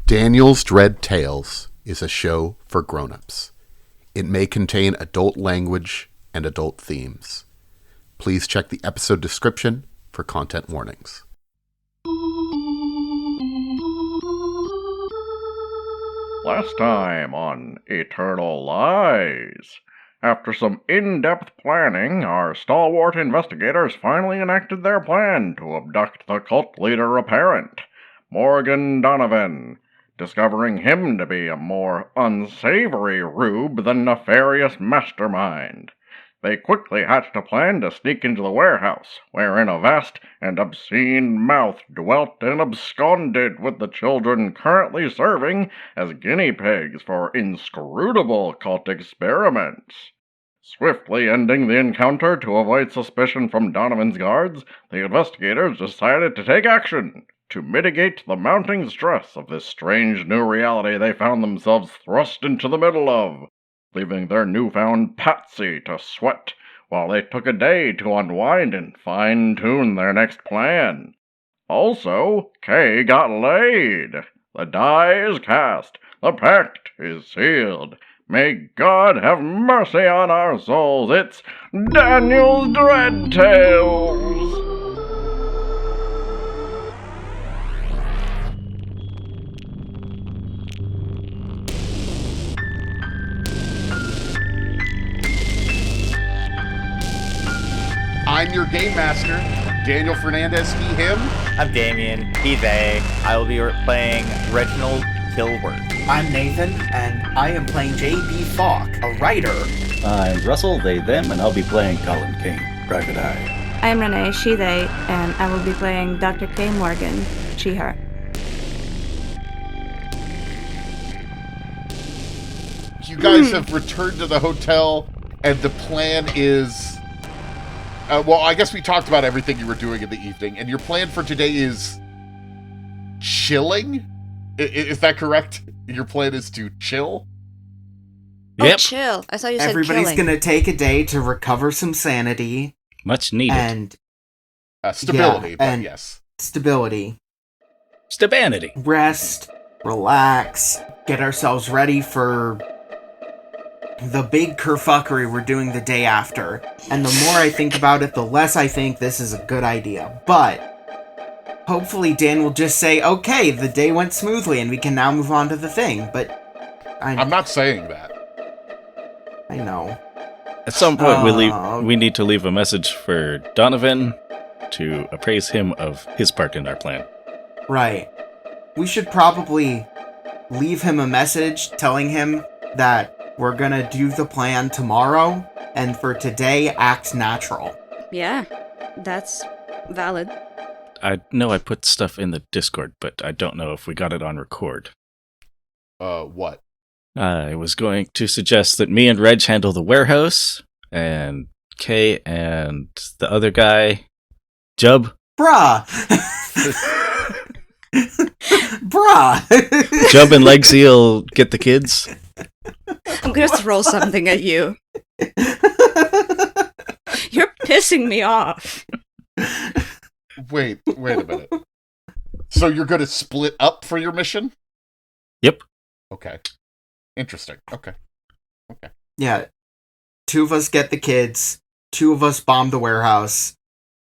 Daniel's Dread Tales is a show for grown-ups. It may contain adult language and adult themes. Please check the episode description for content warnings. Last time on Eternal Lies. After some in-depth planning, our stalwart investigators finally enacted their plan to abduct the cult leader apparent, Morgan Donovan, discovering him to be a more unsavory rube than nefarious mastermind. They quickly hatched a plan to sneak into the warehouse, wherein a vast and obscene mouth dwelt and absconded with the children currently serving as guinea pigs for inscrutable cult experiments. Swiftly ending the encounter to avoid suspicion from Donovan's guards, the investigators decided to take action to mitigate the mounting stress of this strange new reality they found themselves thrust into the middle of, leaving their newfound patsy to sweat while they took a day to unwind and fine-tune their next plan. Also, Kay got laid. The die is cast. The pact is sealed. May God have mercy on our souls. It's Daniel's Dread Tales. I'm your game master, Daniel Fernandez, he, him. I'm Damien, he, they. I will be playing Reginald Kilworth. I'm Nathan, and I am playing J.B. Falk, a writer. I'm Russell, they, them, and I'll be playing Collin, Kane, Private Eye. I'm Renee, she, they, and I will be playing Dr. Kane Morgan, she, her. You guys have returned to the hotel, and the plan is... well, I guess we talked about everything you were doing in the evening, and your plan for today is chilling? Is that correct? Your plan is to chill? Yep. Oh, chill. I thought you said Everybody's killing. gonna take a day to recover some sanity. Much needed. And stability, but and yes. Stability. Stabanity. Rest, relax, get ourselves ready for the big kerfuckery we're doing the day after. And the more I think about it, the less I think this is a good idea. But hopefully Dan will just say, okay, the day went smoothly and we can now move on to the thing. But I'm not saying that. I know. At some point, we need to leave a message for Donovan to appraise him of his part in our plan. Right. We should probably leave him a message telling him that we're gonna do the plan tomorrow, and for today, act natural. Yeah, that's valid. I know I put stuff in the Discord, but I don't know if we got it on record. What? I was going to suggest that me and Reg handle the warehouse, and Kay and the other guy, Jub. Bruh! Bruh! Jub and Legsy'll get the kids. I'm gonna throw something at you. You're pissing me off. Wait a minute. So you're gonna split up for your mission? Yep. Okay. Interesting. Okay. Yeah. 2 of us get the kids, 2 of us bomb the warehouse,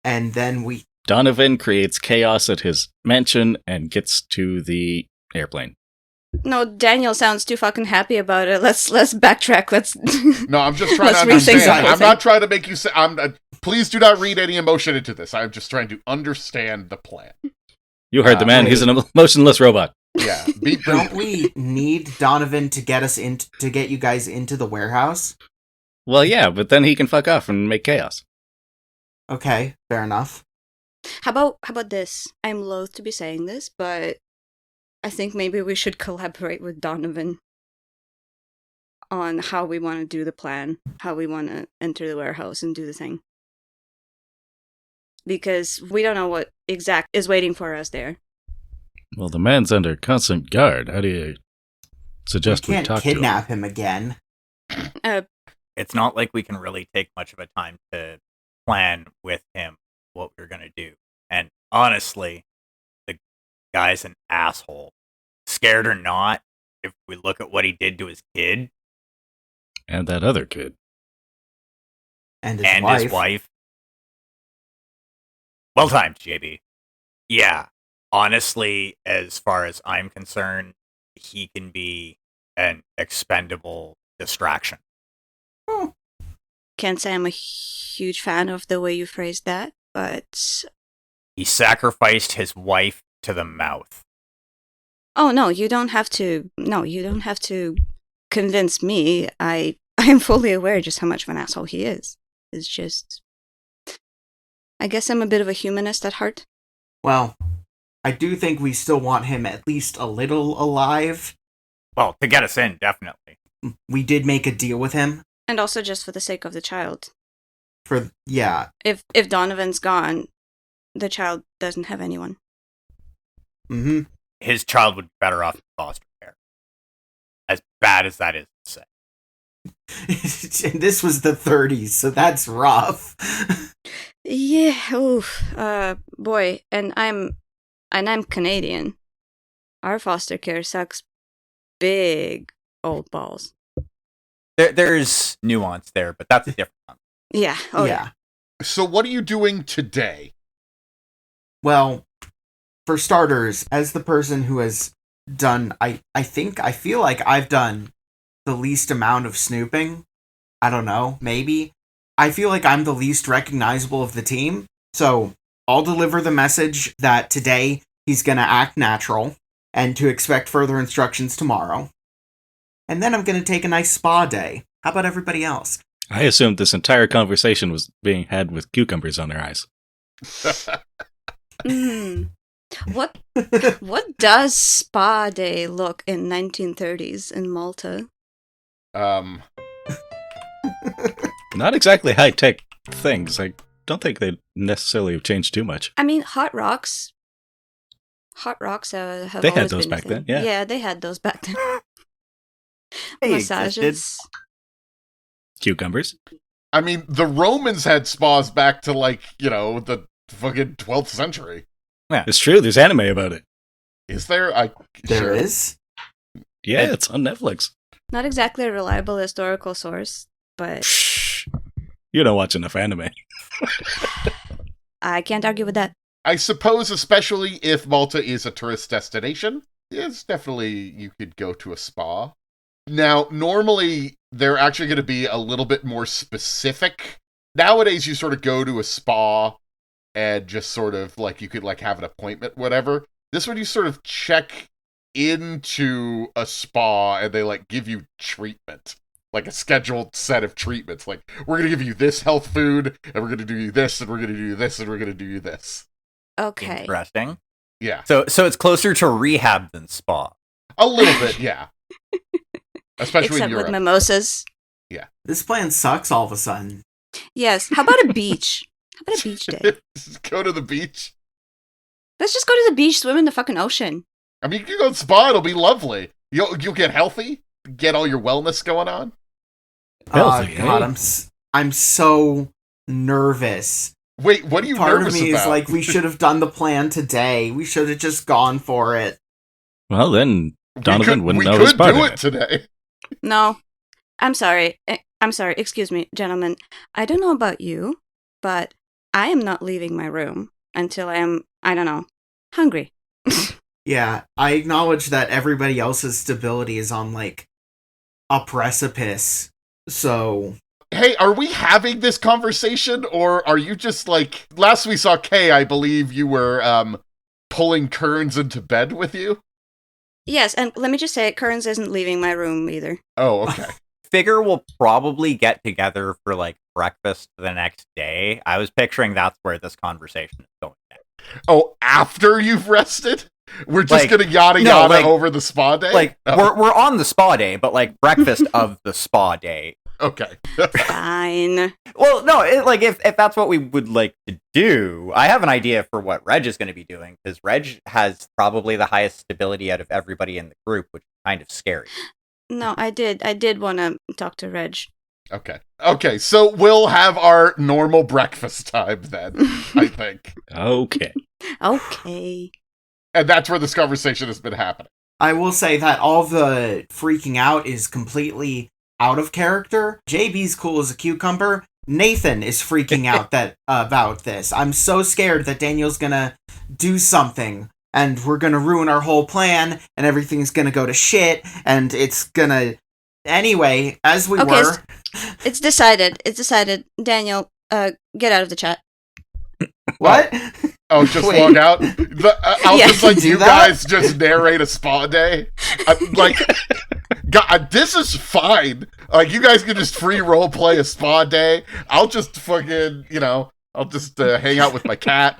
and then we... Donovan creates chaos at his mansion and gets to the airplane. No, Daniel sounds too fucking happy about it. Let's backtrack. No, I'm just trying to Let's rethink understand. I'm everything. not trying to make you say... please do not read any emotion into this. I'm just trying to understand the plan. You heard the man. He's an emotionless robot. Yeah. Don't we need Donovan to get us in to get you guys into the warehouse? Well, yeah, but then he can fuck off and make chaos. Okay, fair enough. How about this? I'm loath to be saying this, but I think maybe we should collaborate with Donovan on how we want to do the plan, how we want to enter the warehouse and do the thing. Because we don't know what exact is waiting for us there. Well, the man's under constant guard. How do you suggest we can't talk to him? kidnap him again. It's not like we can really take much of a time to plan with him what we're going to do. And honestly, the guy's an asshole. scared or not, if we look at what he did to his kid And that other kid. And and wife. his wife. Well timed, JB. Yeah. Honestly, as far as I'm concerned, he can be an expendable distraction. Can't say I'm a huge fan of the way you phrased that, but He sacrificed his wife to the mouth. oh no, you don't have to. No, you don't have to convince me. I am fully aware just how much of an asshole he is. It's just, I guess I'm a bit of a humanist at heart. Well, I do think we still want him at least a little alive. Well, to get us in, definitely. We did make a deal with him And also just for the sake of the child. yeah. If Donovan's gone, the child doesn't have anyone. Mm-hmm. His child would be better off in foster care. As bad as that is to say. This was the 30s, so that's rough. Yeah, oof. Boy, and I'm Canadian. Our foster care sucks big old balls. There's nuance there, but that's a different one. Yeah. Oh yeah. yeah. So what are you doing today? Well, for starters, as the person who has done, I feel like I've done the least amount of snooping. I don't know, maybe. I feel like I'm the least recognizable of the team. So I'll deliver the message that today he's going to act natural and to expect further instructions tomorrow. And then I'm going to take a nice spa day. How about everybody else? I assumed this entire conversation was being had with cucumbers on their eyes. What does spa day look in 1930s in Malta? Not exactly high-tech things. I don't think they necessarily have changed too much. I mean, hot rocks. Hot rocks have They had always those been a back thing. then, yeah. Yeah, they had those back then. They Massages. Cucumbers? I mean, the Romans had spas back to, like, the fucking 12th century. It's true, there's anime about it. Is there? There is? Yeah, it's on Netflix. Not exactly a reliable historical source, but Shh. You don't watch enough anime. I can't argue with that. I suppose, especially if Malta is a tourist destination, it's definitely you could go to a spa. Now, normally, they're actually going to be a little bit more specific. Nowadays, you sort of go to a spa and just sort of, like, you could, like, have an appointment, whatever. This one, you sort of check into a spa and they, like, give you treatment. Like a scheduled set of treatments. Like, we're going to give you this health food, and we're going to do you this, and we're going to do you this, and we're going to do you this. Okay. Interesting. Yeah. So it's closer to rehab than spa. A little bit, yeah. Especially Except in Europe. with mimosas. This plan sucks all of a sudden. Yes. How about a beach? How about a beach day? Just go to the beach. Let's just go to the beach, swim in the fucking ocean. I mean, you can go to the spa, it'll be lovely. You'll get healthy, get all your wellness going on. Healthy, God, eh? I'm so nervous. Wait, what are you Part nervous of me about? is like, we should have done the plan today. We should have just gone for it. Well, then Donovan wouldn't know we his could part do in it today. No. I'm sorry. I'm sorry. Excuse me, gentlemen. I don't know about you, but I am not leaving my room until I am, I don't know, hungry. Yeah, I acknowledge that everybody else's stability is on, like, a precipice. So, Hey, are we having this conversation, or are you just like... Last we saw Kay, I believe you were pulling Kearns into bed with you? Yes, and let me just say, Kearns isn't leaving my room either. Oh, okay. Figure we'll probably get together for like breakfast the next day. I was picturing that's where this conversation is going next. Oh, after you've rested? We're just Like, gonna yada no, yada like- over the spa day? Like Oh, we're on the spa day, but like breakfast of the spa day. okay. Fine. Well, no, if that's what we would like to do, I have an idea for what Reg is going to be doing because Reg has probably the highest stability out of everybody in the group, which is kind of scary. No, I did want to talk to Reg. Okay, so we'll have our normal breakfast time then, I think. Okay. Okay. And that's where this conversation has been happening. I will say that all the freaking out is completely out of character. JB's cool as a cucumber. Nathan is freaking out about this. I'm so scared that Daniel's gonna do something and we're gonna ruin our whole plan and everything's gonna go to shit and it's gonna... Anyway, as we were... It's decided. Daniel, get out of the chat. What? Oh, just log out? I'll Yeah. just let Do you that? guys just narrate a spa day. God, this is fine. Like, you guys can just free role play a spa day. I'll just fucking, I'll just hang out with my cat.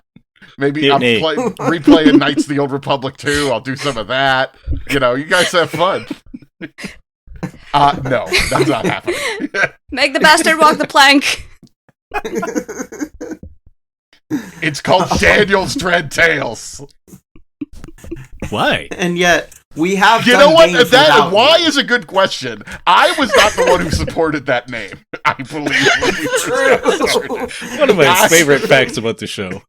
Maybe I'm replaying Knights of the Old Republic 2. I'll do some of that. You guys have fun. No, that's not happening. Make the bastard walk the plank. It's called Daniel's Dread Tales. Why? And yet, we have You done know what? games That without why you. is a good question. I was not the one who supported that name. I believe. When we first got started. One of my favorite facts about the show.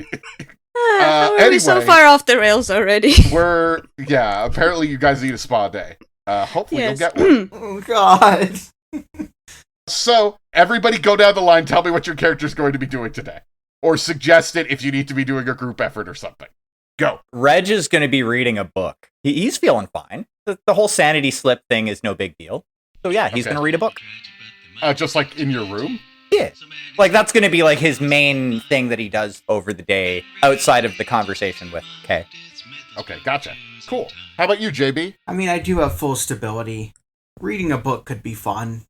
How are we so anyway. far off the rails already? Apparently you guys need a spa day. Hopefully Yes. you'll get one. Oh, God. So, everybody go down the line. Tell me what your character's going to be doing today. Or suggest it if you need to be doing a group effort or something. Go. Reg is going to be reading a book. He's feeling fine. The whole sanity slip thing is no big deal. So yeah, he's Okay. going to read a book. Just like in your room? Yeah. Like that's going to be like his main thing that he does over the day outside of the conversation with Kay. Okay, gotcha. Cool. How about you, JB? I mean, I do have full stability. Reading a book could be fun.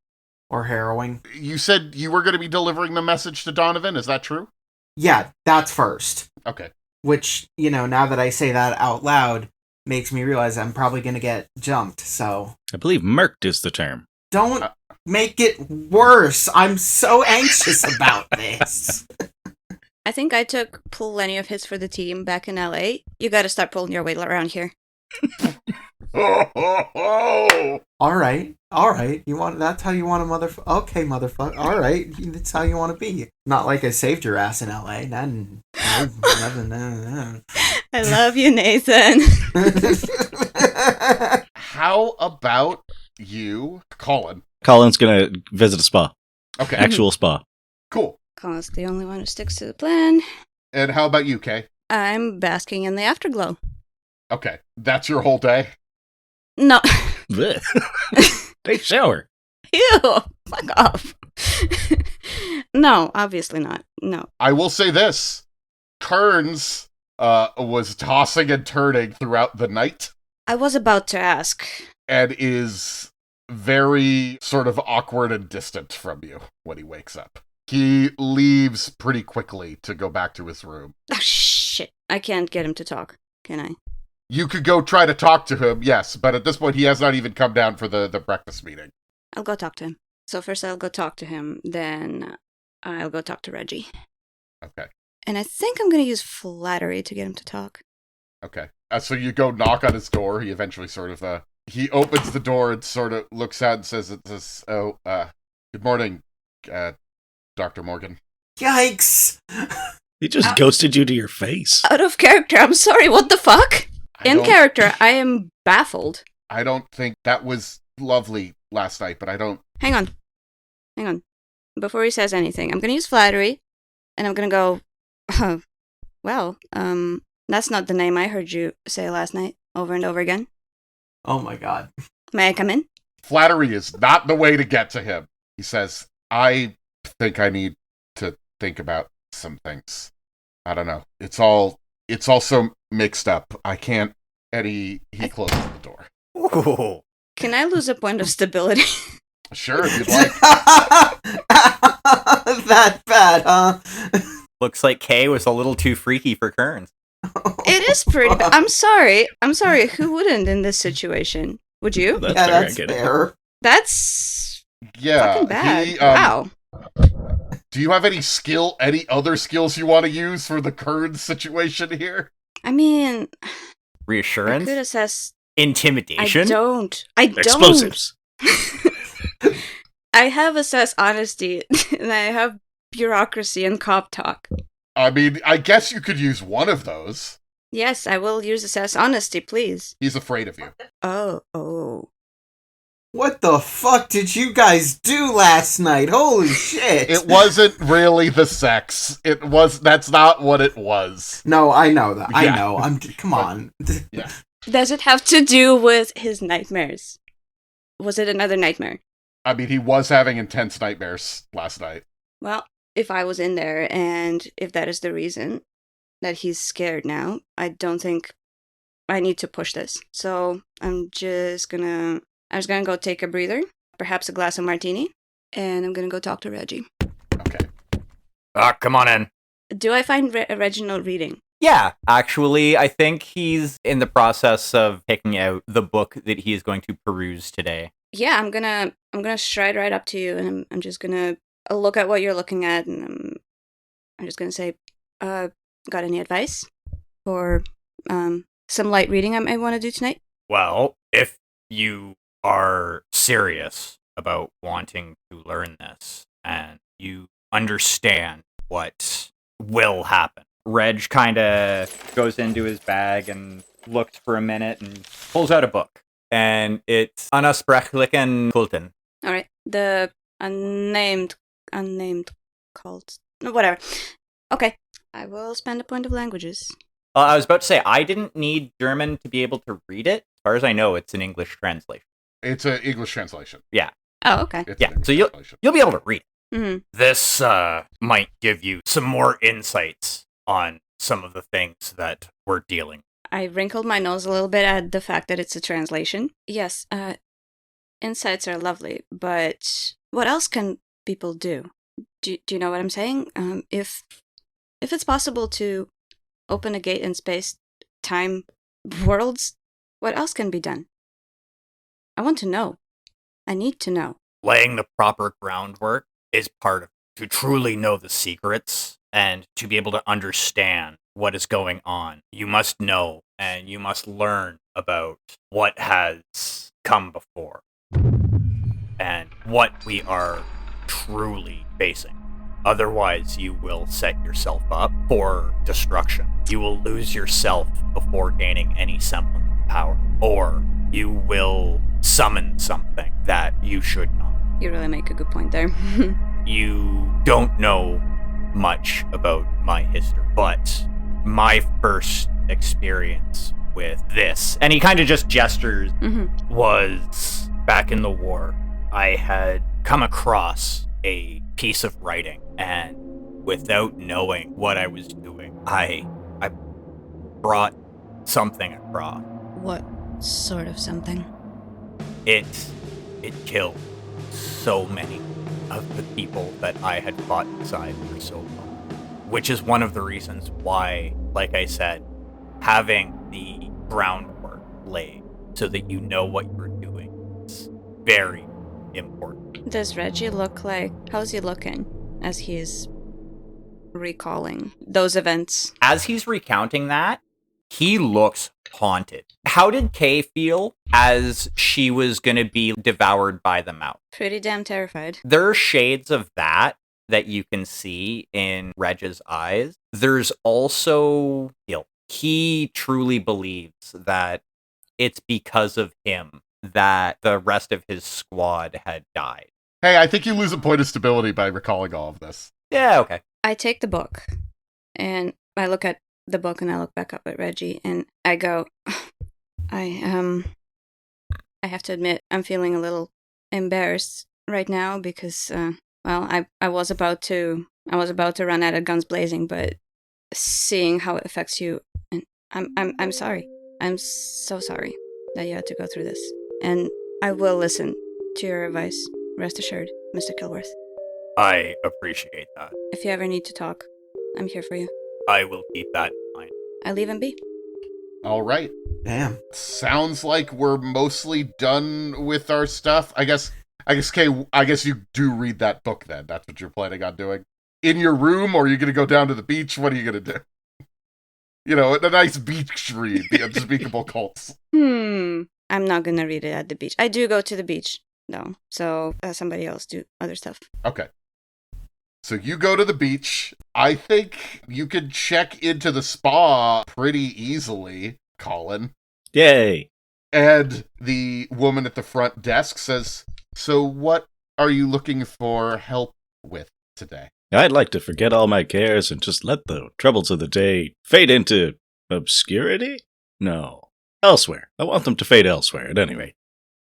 Or harrowing. You said you were going to be delivering the message to Donovan. Is that true? Yeah, that's first. Okay. Which, now that I say that out loud, makes me realize I'm probably going to get jumped, so... I believe murked is the term. Don't make it worse! I'm so anxious about this! I think I took plenty of hits for the team back in LA. You gotta start pulling your weight around here. Alright. That's how you want to Okay, motherfucker. Alright, that's how you want to be. Not like I saved your ass in LA. No. I love you, Nathan. How about you, Collin? Colin's gonna visit a spa. Okay. Actual spa. Cool. Colin's the only one who sticks to the plan. And how about you, Kay? I'm basking in the afterglow. Okay. That's your whole day? No. Blech. Take a shower. Ew. Fuck off. No, obviously not. No. I will say this. Kearns was tossing and turning throughout the night I was about to ask. and is very sort of awkward and distant from you when he wakes up. He leaves pretty quickly to go back to his room. Oh, shit. I can't get him to talk, can I? You could go try to talk to him, yes, but at this point he has not even come down for the breakfast meeting. I'll go talk to him. So first I'll go talk to him, then I'll go talk to Reggie. Okay. And I think I'm going to use flattery to get him to talk. Okay. So you go knock on his door. He eventually sort of, he opens the door and sort of looks out and says, good morning, Dr. Morgan. Yikes! He just ghosted you to your face. Out of character, I'm sorry, what the fuck? In character, I am baffled. I don't think that was lovely last night, but I don't... Hang on. Before he says anything, I'm going to use flattery, and I'm going to go, that's not the name I heard you say last night, over and over again. Oh my god. May I come in? Flattery is not the way to get to him. He says, I think I need to think about some things. I don't know. It's all so mixed up. I can't... And he closes the door. Ooh. Can I lose a point of stability? Sure, if you'd like. That bad, huh? Looks like Kay was a little too freaky for Kearns. It is pretty bad. I'm sorry. Who wouldn't in this situation? Would you? That's Yeah, fair, that's I get it. fair. That's Yeah. fucking bad. He, Wow. Do you have any other skills you want to use for the current situation here? I mean, I Reassurance? could assess. Intimidation? I don't. Explosives. I have assess honesty, and I have bureaucracy and cop talk. I mean, I guess you could use one of those. Yes, I will use this as honesty, please. He's afraid of you. Oh. What the fuck did you guys do last night? Holy shit! It wasn't really the sex. That's not what it was. No, I know that. I Yeah. know. Come on. Yeah. Does it have to do with his nightmares? Was it another nightmare? I mean, he was having intense nightmares last night. Well, if I was in there and if that is the reason that he's scared now, I don't think I need to push this. So I'm just gonna go take a breather, perhaps a glass of martini, and I'm gonna go talk to Reggie. Okay. Come on in. Do I find Reginald reading? Yeah, actually, I think he's in the process of picking out the book that he is going to peruse today. Yeah, I'm gonna stride right up to you, and I'm just gonna look at what you're looking at, and I'm just gonna say, got any advice for some light reading I might want to do tonight? Well, if you are serious about wanting to learn this and you understand what will happen, Reg kind of goes into his bag and looks for a minute and pulls out a book. And it's Unsprechlichen Kulten. All right, the unnamed cult, whatever. Okay, I will spend a point of languages. I was about to say, I didn't need German to be able to read it. As far as I know, it's an English translation. It's an English translation. Oh, okay. It's Yeah, an English so translation. You'll be able to read it. Mm-hmm. This might give you some more insights on some of the things that we're dealing with. I wrinkled my nose a little bit at the fact that it's a translation. Yes, insights are lovely, but what else can people do? Do you know what I'm saying? If it's possible to open a gate in space, time, worlds, what else can be done? I want to know. I need to know. Laying the proper groundwork is part of it. To truly know the secrets and to be able to understand what is going on, you must know and you must learn about what has come before and what we are truly facing. Otherwise, you will set yourself up for destruction. You will lose yourself before gaining any semblance of power, or you will summon something that you should not. You really make a good point there. You don't know much about my history, but my first experience with this, and he kind of just gestures, was back in the war. I had come across a piece of writing, and without knowing what I was doing, I brought something across. What sort of something? It killed so many of the people that I had fought inside for so long. Which is one of the reasons why, like I said, having the groundwork laid so that you know what you're doing is very important. Does Reggie look like... How's he looking as he's recalling those events? As he's recounting that, he looks haunted. How did Kay feel as she was going to be devoured by the mouth? Pretty damn terrified. There are shades of that you can see in Reg's eyes. There's also guilt. He truly believes that it's because of him that the rest of his squad had died. Hey, I think you lose a point of stability by recalling all of this. Yeah, okay. I take the book, and I look at the book, and I look back up at Reggie, and I go, I have to admit, I'm feeling a little embarrassed right now because, well, I was about to run out of guns blazing, but seeing how it affects you, and I'm sorry. I'm so sorry that you had to go through this, and I will listen to your advice. Rest assured, Mr. Kilworth. I appreciate that. If you ever need to talk, I'm here for you. I will keep that in mind. I leave him be. All right. Damn. Sounds like we're mostly done with our stuff. I guess, Kay, I guess you do read that book then. That's what you're planning on doing. In your room, or are you going to go down to the beach? What are you going to do? You know, a nice beach read, The Unspeakable Cults. I'm not going to read it at the beach. I do go to the beach, though. So somebody else do other stuff. Okay. So you go to the beach. I think you could check into the spa pretty easily, Collin. Yay. And the woman at the front desk says, so what are you looking for help with today? I'd like to forget all my cares and just let the troubles of the day fade into obscurity? No. Elsewhere. I want them to fade elsewhere, at any rate.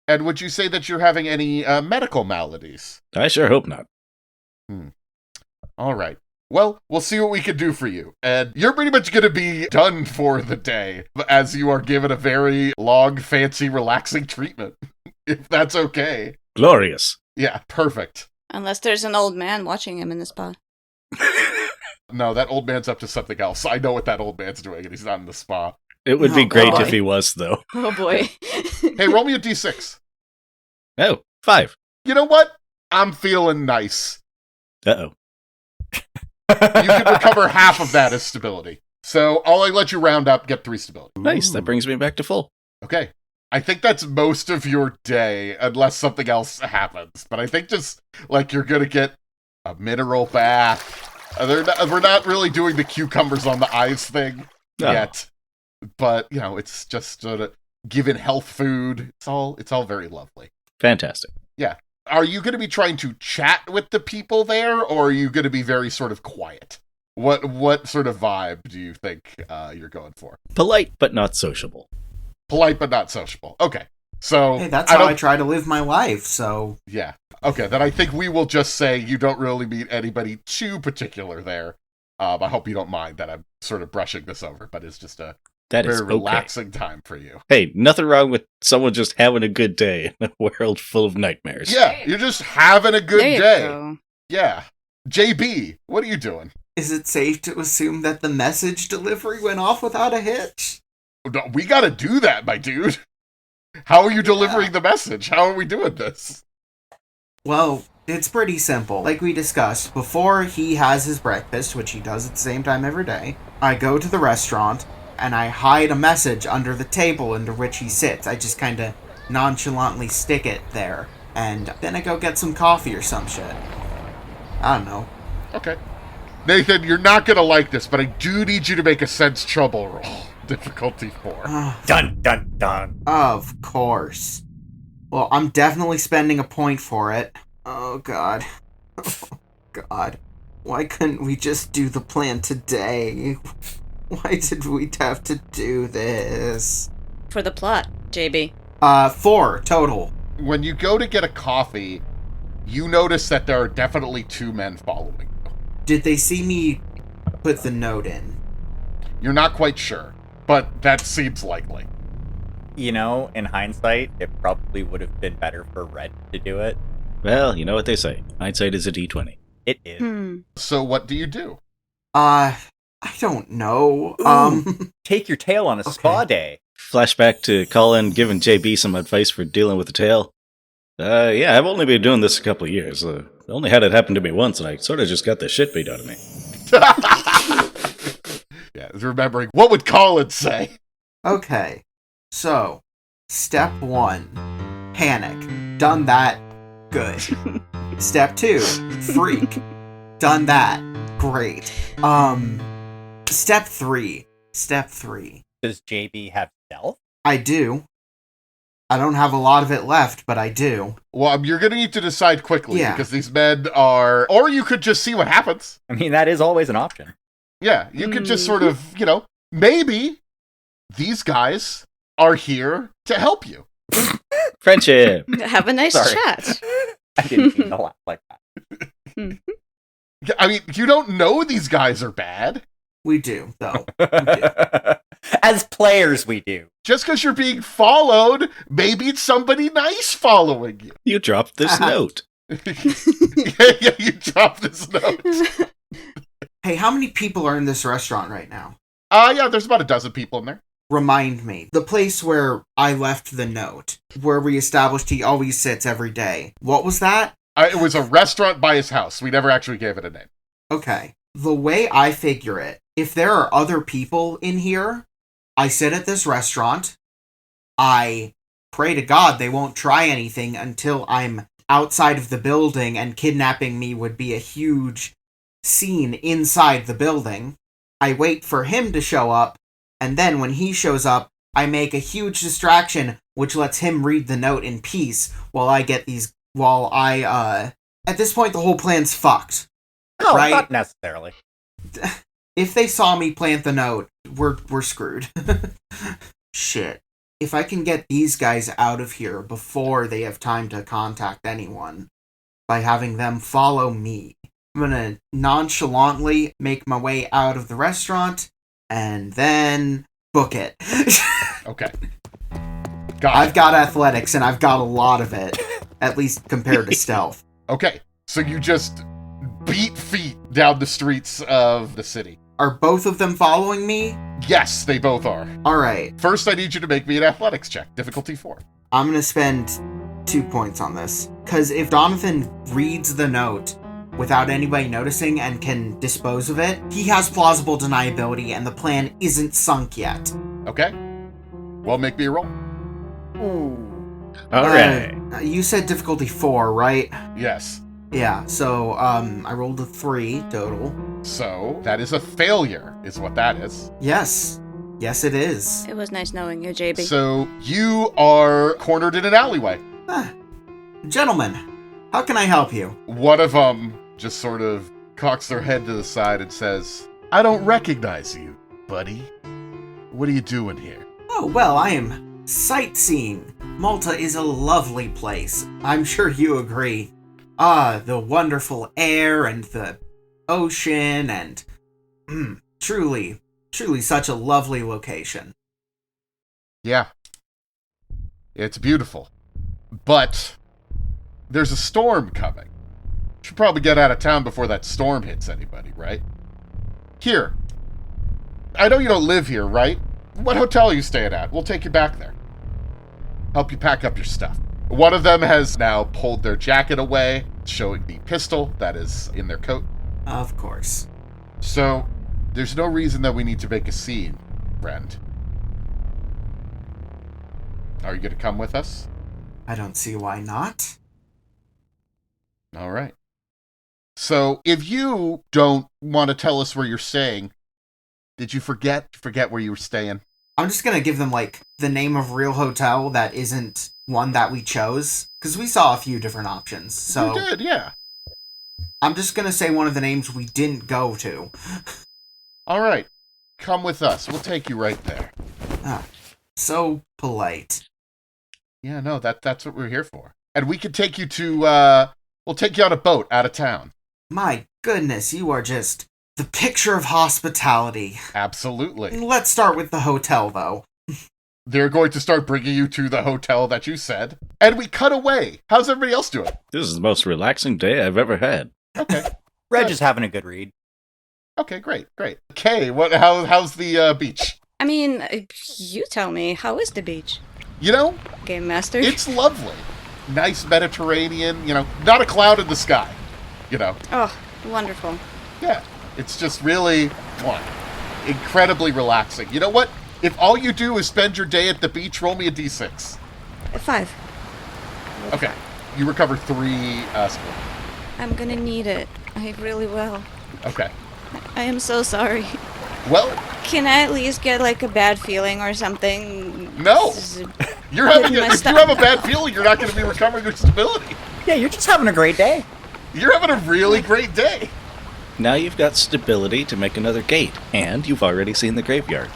And would you say that you're having any medical maladies? I sure hope not. All right. Well, we'll see what we can do for you. And you're pretty much going to be done for the day, as you are given a very long, fancy, relaxing treatment. If that's okay. Glorious. Yeah, perfect. Unless there's an old man watching him in the spa. No, that old man's up to something else. I know what that old man's doing, and he's not in the spa. It would be Oh, great boy. if he was, though. Oh boy. Hey, roll me a d6. Oh, 5. You know what? I'm feeling nice. Uh-oh. You can recover half of that as stability. So I'll let you round up, get 3 stability. Nice, that brings me back to full. Okay. I think that's most of your day, unless something else happens. But I think just, like, you're going to get a mineral bath. We're not really doing the cucumbers on the eyes thing yet. But, you know, it's just sort of given health food. It's all very lovely. Fantastic. Yeah. Are you going to be trying to chat with the people there, or are you going to be very sort of quiet? What sort of vibe do you think you're going for? Polite, but not sociable. Polite but not sociable. Okay. So Hey, that's how I try to live my life, so... Yeah. Okay, then I think we will just say you don't really meet anybody too particular there. I hope you don't mind that I'm sort of brushing this over, but it's just a That very is okay. relaxing time for you. Hey, nothing wrong with someone just having a good day in a world full of nightmares. Yeah, you're just having a good there you day. go. Yeah. JB, what are you doing? Is it safe to assume that the message delivery went off without a hitch? No, we gotta do that, my dude. How are you delivering the message? How are we doing this? Well, it's pretty simple. Like we discussed, before he has his breakfast, which he does at the same time every day, I go to the restaurant, and I hide a message under the table under which he sits. I just kind of nonchalantly stick it there, and then I go get some coffee or some shit. I don't know. Okay. Nathan, you're not gonna like this, but I do need you to make a sense trouble roll. Difficulty 4. Dun, dun, dun. Of course. Well, I'm definitely spending a point for it. Oh, God. Oh, God. Why couldn't we just do the plan today? Why did we have to do this? For the plot, JB. 4 total. When you go to get a coffee, you notice that there are definitely 2 men following you. Did they see me put the note in? You're not quite sure, but that seems likely. You know, in hindsight, it probably would have been better for Red to do it. Well, you know what they say. Hindsight is a D20. It is. So what do you do? I don't know. Take your tail on a spa day. Flashback to Collin giving JB some advice for dealing with the tail. Yeah, I've only been doing this a couple of years. I only had it happen to me once, and I sort of just got the shit beat out of me. Yeah, remembering, what would Collin say? Okay. So, step 1. Panic. Done that. Good. Step 2. Freak. Done that. Great. Step 3. Does JB have stealth? I do. I don't have a lot of it left, but I do. Well, you're going to need to decide quickly, Yeah. because these men are... Or you could just see what happens. I mean, that is always an option. Yeah, you could just sort of, maybe these guys are here to help you. Friendship! Have a nice Sorry. chat. I didn't mean to laugh like that. I mean, you don't know these guys are bad. We do, though. We do. As players, we do. Just because you're being followed, maybe it's somebody nice following you. You dropped this note. Yeah, you dropped this note. Hey, how many people are in this restaurant right now? Yeah, there's about a dozen people in there. Remind me. The place where I left the note, where we established he always sits every day. What was that? It was a restaurant by his house. We never actually gave it a name. Okay. The way I figure it, if there are other people in here, I sit at this restaurant, I pray to God they won't try anything until I'm outside of the building, and kidnapping me would be a huge scene inside the building. I wait for him to show up, and then when he shows up, I make a huge distraction, which lets him read the note in peace at this point, the whole plan's fucked. No, right? not necessarily. If they saw me plant the note, we're screwed. Shit. If I can get these guys out of here before they have time to contact anyone, by having them follow me, I'm gonna nonchalantly make my way out of the restaurant, and then book it. Okay. I've got athletics, and I've got a lot of it, at least compared to stealth. Okay, so you just beat feet down the streets of the city. Are both of them following me? Yes, they both are. Alright, First, I need you to make me an athletics check, difficulty 4. I'm gonna spend 2 points on this. Because if Donovan reads the note without anybody noticing and can dispose of it, he has plausible deniability, and the plan isn't sunk yet. Okay. Well, make me a roll. All right. You said difficulty 4, right? Yes. Yeah, so, I rolled a 3 total. So, that is a failure, is what that is. Yes. Yes, it is. It was nice knowing you, JB. So, you are cornered in an alleyway. Gentlemen, how can I help you? One of them just sort of cocks their head to the side and says, I don't recognize you, buddy. What are you doing here? Oh, well, I am sightseeing. Malta is a lovely place. I'm sure you agree. The wonderful air and the ocean and... truly such a lovely location. Yeah. It's beautiful. But there's a storm coming. Should probably get out of town before that storm hits anybody, right? Here. I know you don't live here, right? What hotel are you staying at? We'll take you back there. Help you pack up your stuff. One of them has now pulled their jacket away, showing the pistol that is in their coat. Of course. So, there's no reason that we need to make a scene, friend. Are you going to come with us? I don't see why not. All right. So, if you don't want to tell us where you're staying, did you forget where you were staying? I'm just gonna give them, the name of a real hotel that isn't one that we chose, because we saw a few different options, so... You did, yeah. I'm just gonna say one of the names we didn't go to. All right. Come with us. We'll take you right there. So polite. Yeah, no, that's what we're here for. And we can take you to, we'll take you on a boat out of town. My goodness, you are just the picture of hospitality. Absolutely. Let's start with the hotel, though. They're going to start bringing you to the hotel that you said. And we cut away. How's everybody else doing? This is the most relaxing day I've ever had. Okay. Reg is having a good read. Okay, great. Kay, how's the beach? I mean, you tell me, how is the beach? You know, Game Master? it's lovely. Nice Mediterranean, not a cloud in the sky, Oh, wonderful. Yeah, it's just really incredibly relaxing. You know what? If all you do is spend your day at the beach, roll me a d6. 5. Okay, you recover 3 score. I'm gonna need it. I really will. Okay. I am so sorry. Well, Can I at least get, a bad feeling or something? no. This is You're having Getting my if you have a bad feeling, you're not going to be recovering your stability. Yeah, you're just having a great day. You're having a really great day. Now you've got stability to make another gate, and you've already seen the graveyard.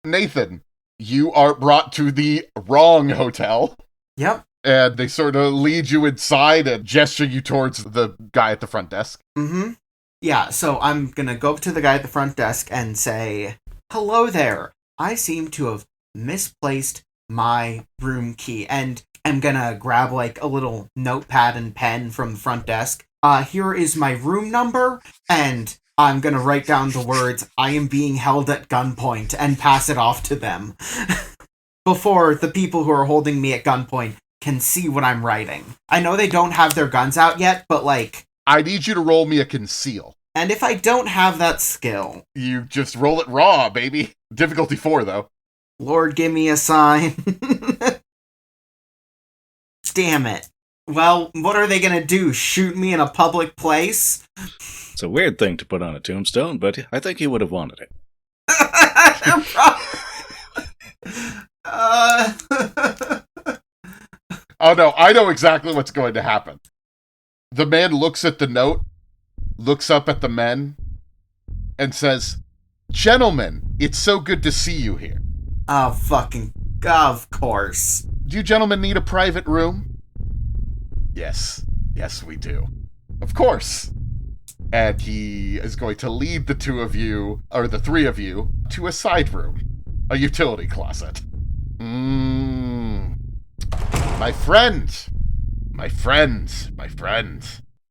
Nathan, you are brought to the wrong hotel. Yep. And they sort of lead you inside and gesture you towards the guy at the front desk. Mm-hmm. Yeah, so I'm gonna go up to the guy at the front desk and say, "Hello there. I seem to have misplaced my room key." And I'm gonna grab, a little notepad and pen from the front desk. Here is my room number, and I'm gonna write down the words, "I am being held at gunpoint," and pass it off to them. Before the people who are holding me at gunpoint can see what I'm writing. I know they don't have their guns out yet, but, I need you to roll me a conceal. and if I don't have that skill, You just roll it raw, baby. Difficulty 4, though. Lord, give me a sign. Damn it. Well, what are they gonna do? Shoot me in a public place? It's a weird thing to put on a tombstone, but I think he would have wanted it. Oh no, I know exactly what's going to happen. The man looks at the note, looks up at the men, and says, "Gentlemen, it's so good to see you here. Oh, fucking... Of course. Do you gentlemen need a private room?" "Yes. Yes, we do." "Of course." And he is going to lead the two of you, or the three of you, to a side room. A utility closet. My friend,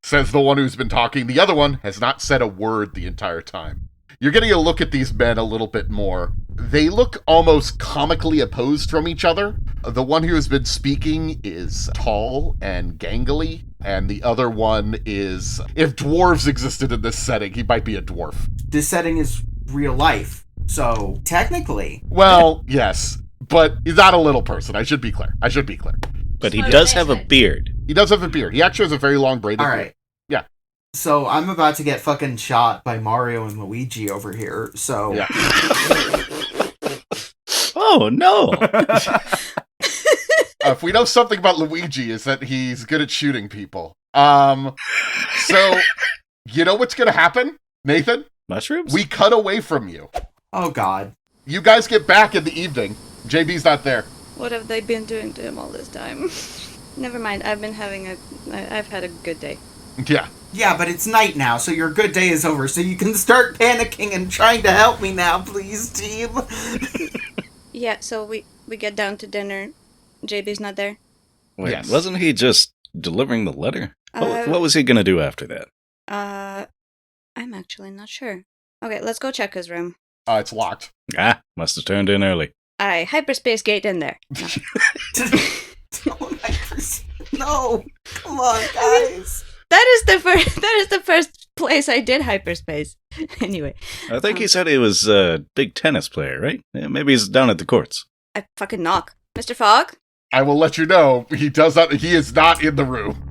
says the one who's been talking. The other one has not said a word the entire time. You're getting a look at these men a little bit more. They look almost comically opposed from each other. The one who has been speaking is tall and gangly, and the other one is... If dwarves existed in this setting, he might be a dwarf. This setting is real life, so technically... Well, yes, but he's not a little person. I should be clear. But he does have a beard. He does have a beard. He actually has a very long braided beard. Alright. Yeah. So I'm about to get fucking shot by Mario and Luigi over here, so... Yeah. Oh, no! If we know something about Luigi, is that he's good at shooting people. So, you know what's going to happen, Nathan? Mushrooms? We cut away from you. Oh, God. You guys get back in the evening. JB's not there. What have they been doing to him all this time? Never mind, I've had a good day. Yeah. Yeah, but it's night now, so your good day is over, so you can start panicking and trying to help me now, please, team. Yeah, so we get down to dinner. JB's not there. Wait, Yes. wasn't he just delivering the letter? What was he gonna do after that? I'm actually not sure. Okay, let's go check his room. It's locked. Ah, must have turned in early. Aye, hyperspace gate in there. No, come on, guys. That is the first place I did hyperspace. Anyway. I think he said he was a big tennis player, right? Yeah, maybe he's down at the courts. I fucking knock. Mr. Fogg? I will let you know, he is not in the room.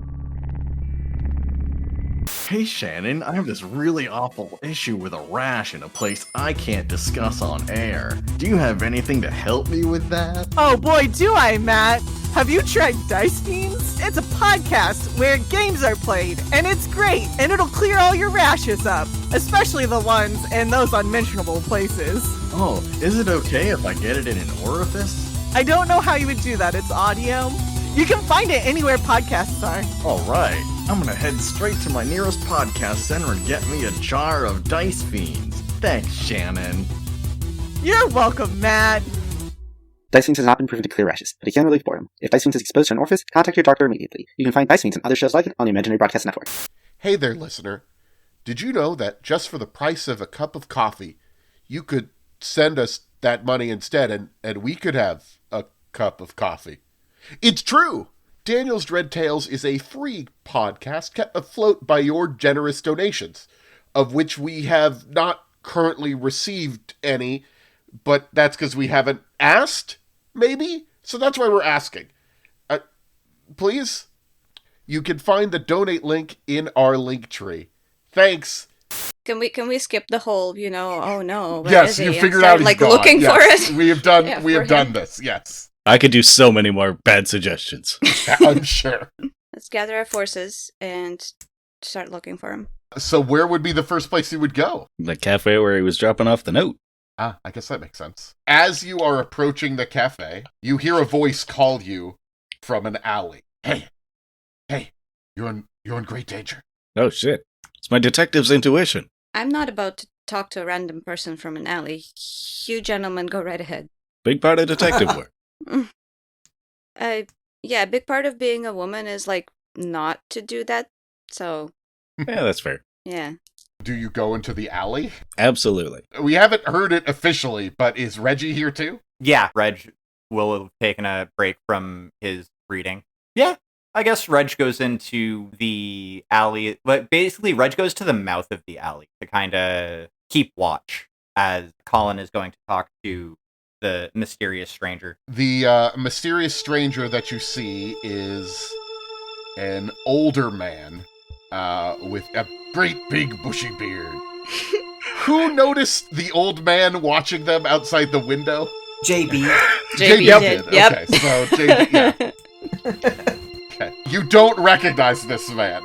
Hey Shannon, I have this really awful issue with a rash in a place I can't discuss on air. Do you have anything to help me with that? Oh boy, do I, Matt! Have you tried Dice Fiends? It's a podcast where games are played, and it's great, and it'll clear all your rashes up, especially the ones in those unmentionable places. Oh, is it okay if I get it in an orifice? I don't know how you would do that, it's audio. You can find it anywhere podcasts are. Alright, I'm gonna head straight to my nearest podcast center and get me a jar of Dice Fiends. Thanks, Shannon. You're welcome, Matt. Dice Fiends has not been proven to clear rashes, but it can relieve boredom. If Dice Fiends is exposed to an orifice, contact your doctor immediately. You can find Dice Fiends and other shows like it on the Imaginary Broadcast Network. Hey there, listener. Did you know that just for the price of a cup of coffee, you could send us that money instead, and we could have a cup of coffee? It's true! Daniel's Dread Tales is a free podcast kept afloat by your generous donations, of which we have not currently received any, but that's because we haven't asked, maybe? So that's why we're asking. Please? You can find the donate link in our link tree. Thanks. Can we skip the whole, oh no, where Yes, is he? you And figured start, out he's gone. looking Yes, for it? We have done Yeah, we for have done him. this, yes. I could do so many more bad suggestions. I'm sure. Let's gather our forces and start looking for him. So where would be the first place you would go? The cafe where he was dropping off the note. Ah, I guess that makes sense. As you are approaching the cafe, you hear a voice call you from an alley. Hey, you're in great danger. Oh shit. It's my detective's intuition. I'm not about to talk to a random person from an alley. You gentlemen go right ahead. Big part of detective work. Yeah, a big part of being a woman is not to do that. So, Yeah, that's fair. yeah. Do you go into the alley? Absolutely. We haven't heard it officially, but is Reggie here too? Yeah, Reg will have taken a break from his reading. Yeah, I guess Reg goes into the alley. But basically, Reg goes to the mouth of the alley to kind of keep watch as Collin is going to talk to the mysterious stranger. The mysterious stranger that you see is an older man with a great big bushy beard. Who noticed the old man watching them outside the window? JB. JB did. did. Yep. Okay, so JB, yeah. Okay. You don't recognize this man.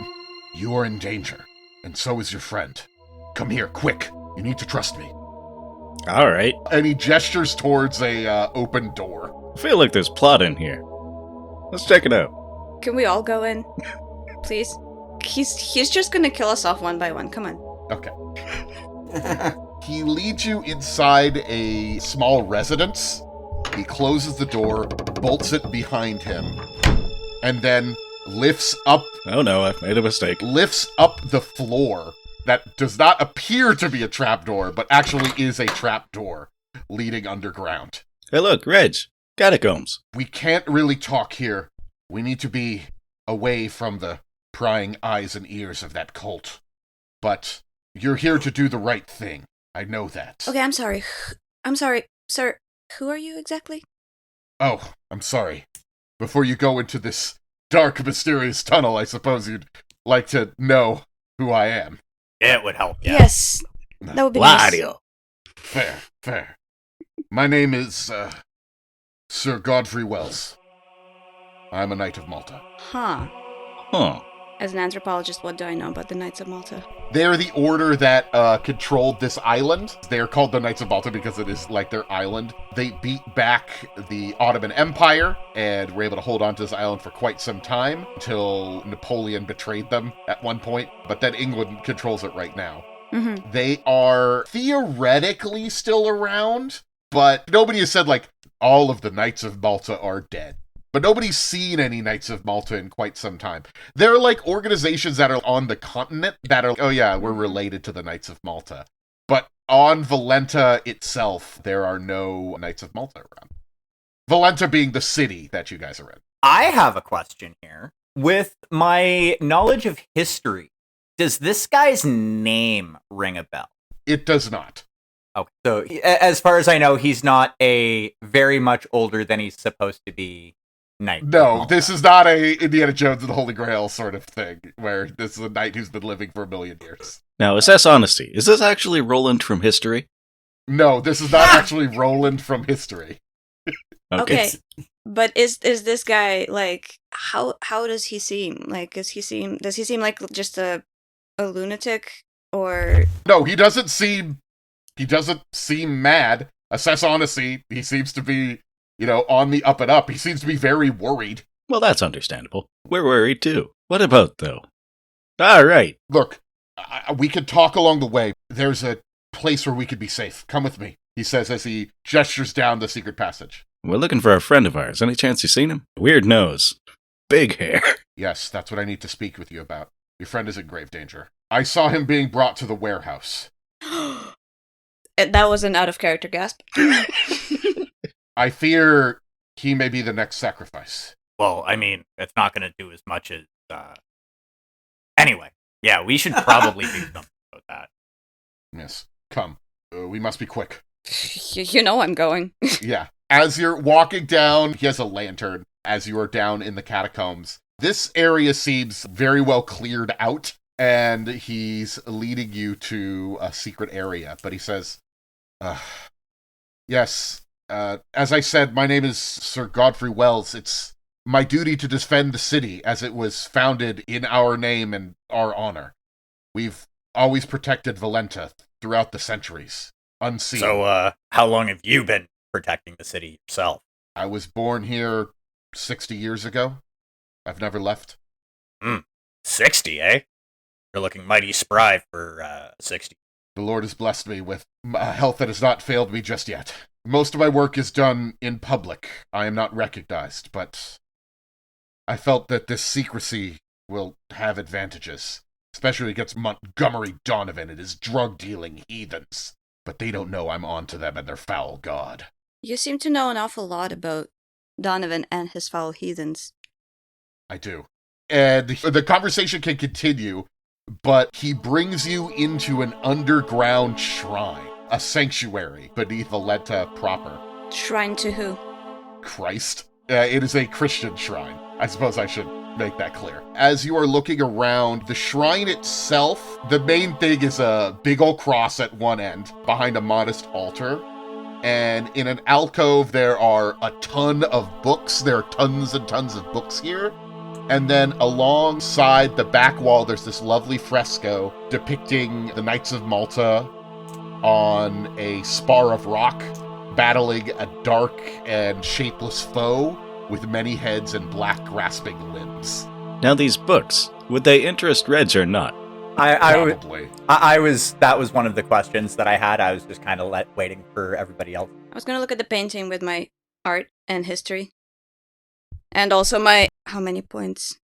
You are in danger, and so is your friend. Come here, quick. You need to trust me. All right. And he gestures towards a open door. I feel like there's plot in here. Let's check it out. Can we all go in? Please? He's just gonna kill us off one by one. Come on. Okay. He leads you inside a small residence. He closes the door, bolts it behind him, and then lifts up Oh no, I've made a mistake. the floor that does not appear to be a trapdoor, but actually is a trapdoor leading underground. Hey look, Reg. Catacombs. We can't really talk here. We need to be away from the prying eyes and ears of that cult. But you're here to do the right thing. I know that. Okay, I'm sorry. I'm sorry, sir. Who are you exactly? Oh, I'm sorry. Before you go into this dark, mysterious tunnel, I suppose you'd like to know who I am. It would help. Yeah. Yes, that would be nice. Wario. Fair. My name is, Sir Godfrey Wells. I'm a Knight of Malta. Huh. Huh. As an anthropologist, what do I know about the Knights of Malta? They're the order that controlled this island. They're called the Knights of Malta because it is like their island. They beat back the Ottoman Empire and were able to hold on to this island for quite some time until Napoleon betrayed them at one point. But then England controls it right now. Mm-hmm. They are theoretically still around, but nobody has said, like, all of the Knights of Malta are dead. But nobody's seen any Knights of Malta in quite some time. There are, like, organizations that are on the continent that are, oh yeah, we're related to the Knights of Malta. But on Valenta itself, there are no Knights of Malta around. Valenta being the city that you guys are in. I have a question here. With my knowledge of history, does this guy's name ring a bell? It does not. Okay, so as far as I know, he's not a very much older than he's supposed to be knight. No, this is not a Indiana Jones and the Holy Grail sort of thing, where this is a knight who's been living for 1,000,000 years. Now, assess honesty. Is this actually Roland from history? No, this is not actually Roland from history. Okay. But is this guy, like, how does he seem? Like, does he seem like just a lunatic, or? No, he doesn't seem mad. Assess honesty, he seems to be, on the up and up. He seems to be very worried. Well, that's understandable. We're worried too. What about, though? All right. Look, we could talk along the way. There's a place where we could be safe. Come with me, he says as he gestures down the secret passage. We're looking for a friend of ours. Any chance you've seen him? Weird nose. Big hair. Yes, that's what I need to speak with you about. Your friend is in grave danger. I saw him being brought to the warehouse. That was an out-of-character gasp. I fear he may be the next sacrifice. Well, I mean, it's not going to do as much as... Anyway, yeah, we should probably do something about that. Yes, come. We must be quick. You know I'm going. Yeah. As you're walking down, he has a lantern as you are down in the catacombs. This area seems very well cleared out, and he's leading you to a secret area. But he says, yes, as I said, my name is Sir Godfrey Wells. It's my duty to defend the city as it was founded in our name and our honor. We've always protected Valenta throughout the centuries, unseen. So, how long have you been protecting the city yourself? I was born here 60 years ago. I've never left. 60, eh? You're looking mighty spry for 60. The Lord has blessed me with a health that has not failed me just yet. Most of my work is done in public. I am not recognized, but I felt that this secrecy will have advantages, especially against Montgomery Donovan and his drug-dealing heathens. But they don't know I'm on to them and their foul god. You seem to know an awful lot about Donovan and his foul heathens. I do. And the conversation can continue, but he brings you into an underground shrine, a sanctuary beneath Valenta proper. Shrine to who? Christ. It is a Christian shrine. I suppose I should make that clear. As you are looking around, the shrine itself, the main thing is a big old cross at one end behind a modest altar. And in an alcove, there are a ton of books. There are tons and tons of books here. And then alongside the back wall, there's this lovely fresco depicting the Knights of Malta on a spar of rock, battling a dark and shapeless foe with many heads and black grasping limbs. Now these books, would they interest Reg or not? Probably. That was one of the questions that I had. I was just kind of waiting for everybody else. I was gonna look at the painting with my art and history. And also how many points?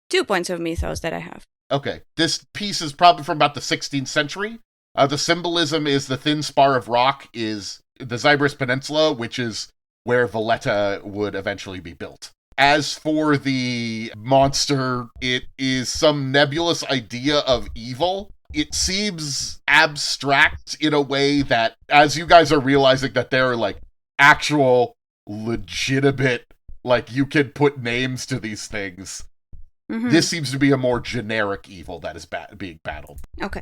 2 points of mythos that I have. Okay, this piece is probably from about the 16th century. The symbolism is the thin spar of rock is the Zybris Peninsula, which is where Valletta would eventually be built. As for the monster, it is some nebulous idea of evil. It seems abstract in a way that, as you guys are realizing that there are, like, actual, legitimate, like, you can put names to these things, this seems to be a more generic evil that is being battled. Okay.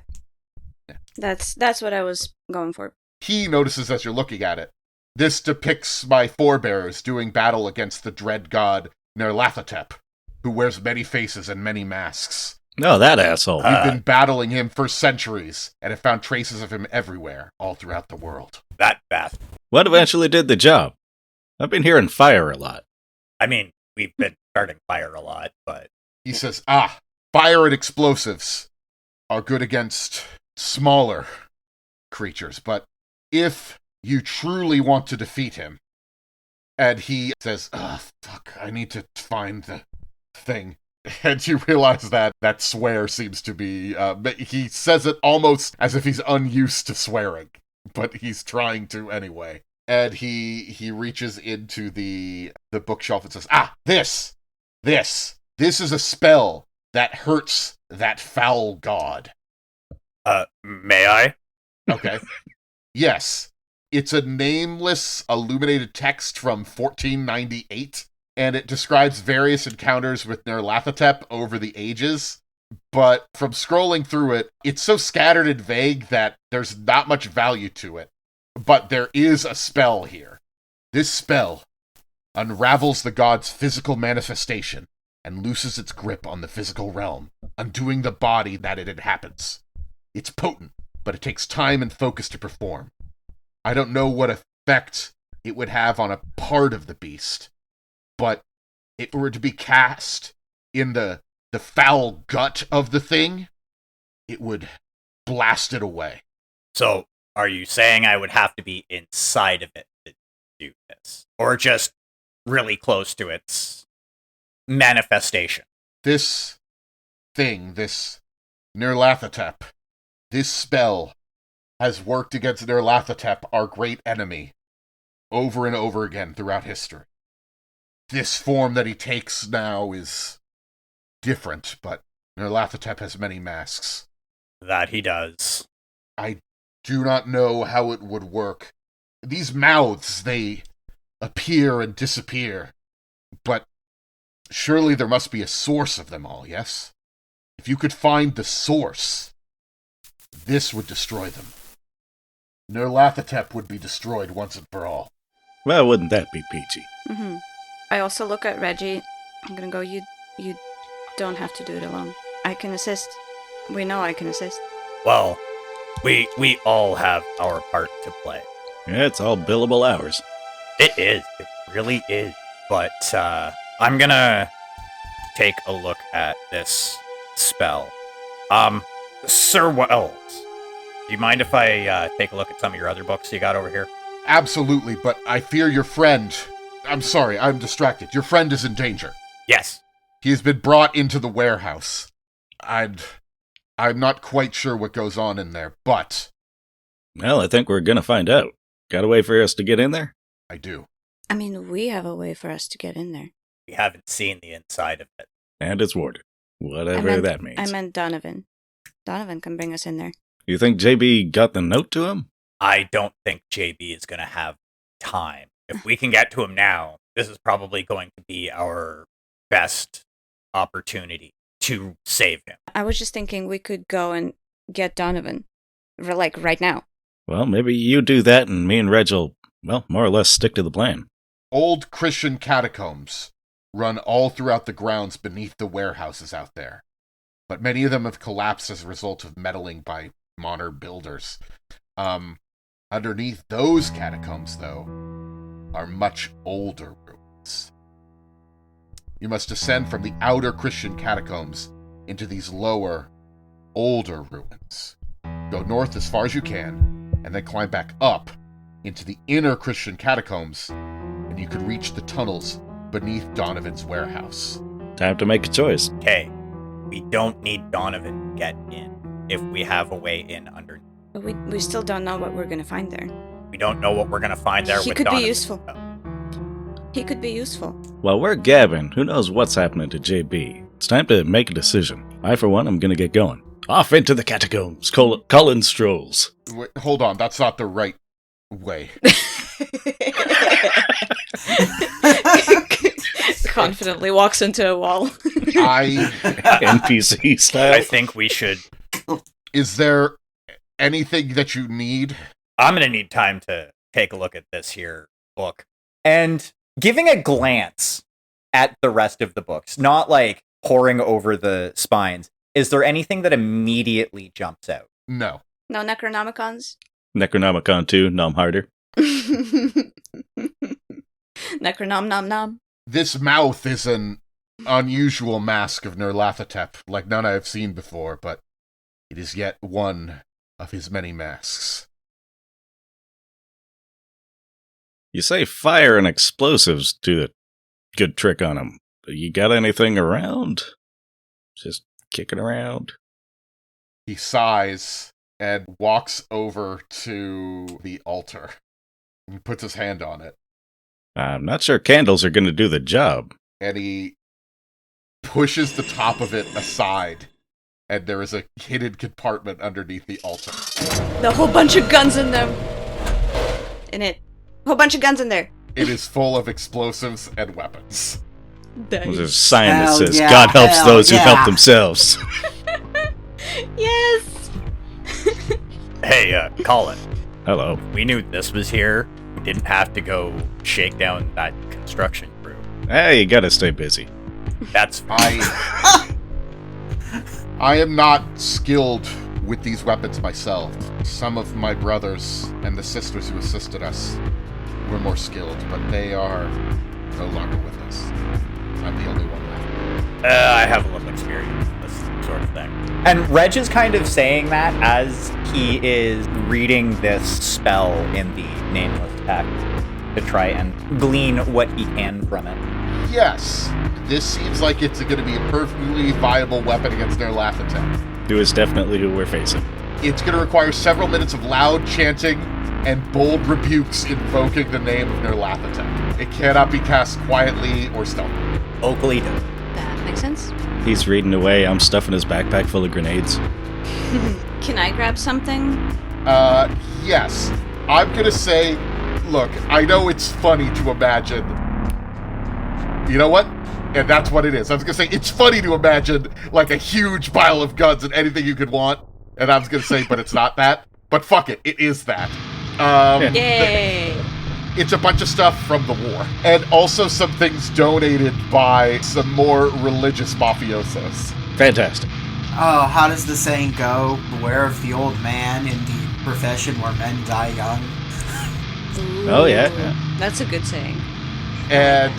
Yeah. That's what I was going for. He notices as you're looking at it. This depicts my forebears doing battle against the dread god Nerlathotep, who wears many faces and many masks. No, that asshole. We've been battling him for centuries, and have found traces of him everywhere, all throughout the world. That bastard. What eventually did the job? I've been hearing fire a lot. I mean, we've been starting fire a lot, but... He says, fire and explosives are good against smaller creatures, but if you truly want to defeat him, and he says, fuck, I need to find the thing. And you realize that that swear seems to be, he says it almost as if he's unused to swearing, but he's trying to anyway. And he reaches into the bookshelf and says, this is a spell that hurts that foul god. May I? Okay. Yes. It's a nameless illuminated text from 1498, and it describes various encounters with Nerlathotep over the ages. But from scrolling through it, it's so scattered and vague that there's not much value to it. But there is a spell here. This spell unravels the god's physical manifestation and looses its grip on the physical realm, undoing the body that it inhabits. It's potent, but it takes time and focus to perform. I don't know what effect it would have on a part of the beast, but if it were to be cast in the foul gut of the thing, it would blast it away. So, are you saying I would have to be inside of it to do this? Or just really close to its manifestation? This thing, this Nerlathotep, this spell has worked against Nerlathotep, our great enemy, over and over again throughout history. This form that he takes now is different, but Nerlathotep has many masks. That he does. I do not know how it would work. These mouths, they appear and disappear, but surely there must be a source of them all, yes? If you could find the source, this would destroy them. Nerlathotep would be destroyed once and for all. Well, wouldn't that be peachy? Mm-hmm. I also look at Reggie. I'm gonna go, you don't have to do it alone. I can assist. We know I can assist. Well, we all have our part to play. Yeah, it's all billable hours. It is. It really is. But, I'm gonna take a look at this spell. Sir Wells, do you mind if I take a look at some of your other books you got over here? Absolutely, but I fear your friend... I'm sorry, I'm distracted. Your friend is in danger. Yes. He has been brought into the warehouse. I'm not quite sure what goes on in there, but... Well, I think we're gonna find out. Got a way for us to get in there? I do. I mean, we have a way for us to get in there. We haven't seen the inside of it. And it's warded. Whatever that means. I meant Donovan. Donovan can bring us in there. You think JB got the note to him? I don't think JB is going to have time. If we can get to him now, this is probably going to be our best opportunity to save him. I was just thinking we could go and get Donovan, like right now. Well, maybe you do that and me and Reg will, well, more or less stick to the plan. Old Christian catacombs run all throughout the grounds beneath the warehouses out there. But many of them have collapsed as a result of meddling by modern builders. Underneath those catacombs, though, are much older ruins. You must descend from the outer Christian catacombs into these lower, older ruins. Go north as far as you can, and then climb back up into the inner Christian catacombs, and you could reach the tunnels beneath Donovan's warehouse. Time to make a choice. Okay, we don't need Donovan to get in if we have a way in underneath. But we still don't know what we're going to find there. We don't know what we're going to find there He with could Donovan. be useful. He could be useful. While we're gabbing, who knows what's happening to JB? It's time to make a decision. I, for one, am gonna get going. Off into the catacombs, Collin strolls. Wait, hold on, that's not the right way. Confidently walks into a wall. NPC style. I think we should... Is there anything that you need? I'm going to need time to take a look at this here book. And giving a glance at the rest of the books, not like poring over the spines, is there anything that immediately jumps out? No. No Necronomicons? Necronomicon 2, Nom Harder. Necronom nom nom. This mouth is an unusual mask of Nyarlathotep, like none I have seen before, but it is yet one of his many masks. You say fire and explosives do a good trick on him. You got anything around? Just kicking around? He sighs and walks over to the altar. He puts his hand on it, I'm not sure candles are going to do the job. and he pushes the top of it aside, and there is a hidden compartment underneath the altar. The whole bunch of guns in them. In it. Whole bunch of guns in there. It is full of explosives and weapons. There's a sign that Hell says, yeah, God helps hell those who yeah." help themselves. Yes! Hey, Collin, Hello. we knew this was here. We didn't have to go shake down that construction crew. Hey, you gotta stay busy. That's I am not skilled with these weapons myself. Some of my brothers and the sisters who assisted us were more skilled, but they are no longer with us. I'm the only one left. I have a little experience in this sort of thing. And Reg is kind of saying that as he is reading this spell in the nameless text to try and glean what he can from it. Yes, this seems like it's going to be a perfectly viable weapon against Nyarlathotep. Who is definitely who we're facing. It's going to require several minutes of loud chanting and bold rebukes invoking the name of Nyarlathotep. It cannot be cast quietly or stealthily. Locally done. That makes sense. He's reading away, I'm stuffing his backpack full of grenades. Can I grab something? Yes. I'm going to say, look, I know it's funny to imagine. You know what? And that's what it is. I was going to say, it's funny to imagine like a huge pile of guns and anything you could want. And I was going to say, but it's not that. But fuck it, it is that. Yay! It's a bunch of stuff from the war. And also some things donated by some more religious mafiosos. Fantastic. Oh, how does the saying go? Beware of the old man in the profession where men die young. Oh, yeah. That's a good saying. And,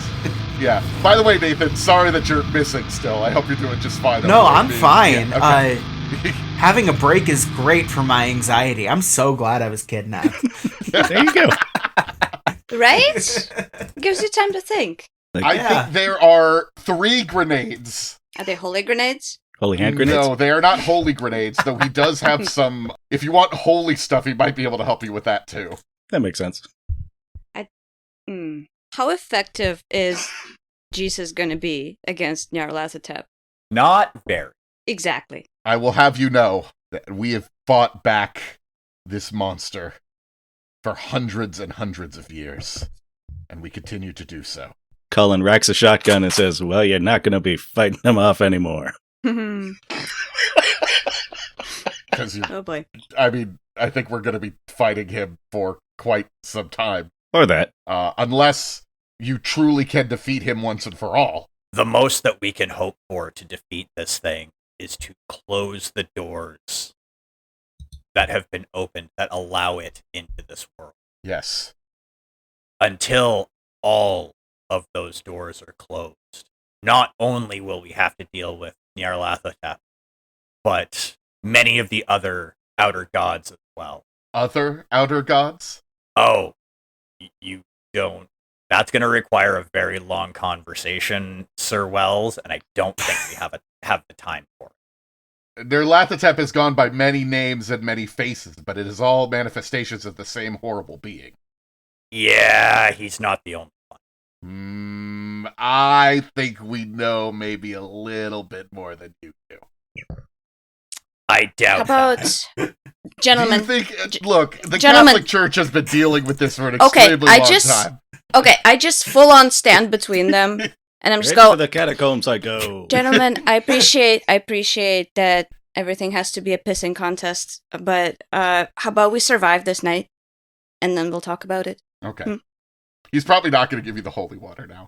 yeah. By the way, Nathan, sorry that you're missing still. I hope you're doing just fine. No, I'm fine. Yeah, okay. Having a break is great for my anxiety. I'm so glad I was kidnapped. There you go. Right? Gives you time to think. I Yeah. think there are 3 grenades. Are they holy grenades? Holy hand grenades? No, they are not holy grenades, though he does have some... If you want holy stuff, he might be able to help you with that, too. That makes sense. How effective is Jesus going to be against Nyarlathotep? Not very. Exactly. I will have you know that we have fought back this monster for hundreds and hundreds of years, and we continue to do so. Collin racks a shotgun and says, well, you're not going to be fighting them off anymore. Because Oh boy. I mean, I think we're going to be fighting him for quite some time. Or that. Unless you truly can defeat him once and for all. The most that we can hope for to defeat this thing is to close the doors that have been opened that allow it into this world. Yes. Until all of those doors are closed, not only will we have to deal with Nyarlathotep, but many of the other outer gods as well. Other outer gods? Oh, you don't. That's going to require a very long conversation, Sir Wells, and I don't think we have the time for it. Nyarlathotep has gone by many names and many faces, but it is all manifestations of the same horrible being. Yeah, he's not the only one. I think we know maybe a little bit more than you do. I doubt How that. about gentlemen? Do you think, look, the Gentlemen. Catholic Church has been dealing with this for an Okay, extremely I long just- time. Okay, I just full on stand between them, and I'm just Right go, for the catacombs I go. gentlemen. I appreciate that everything has to be a pissing contest, but how about we survive this night, and then we'll talk about it. Okay. He's probably not going to give you the holy water now.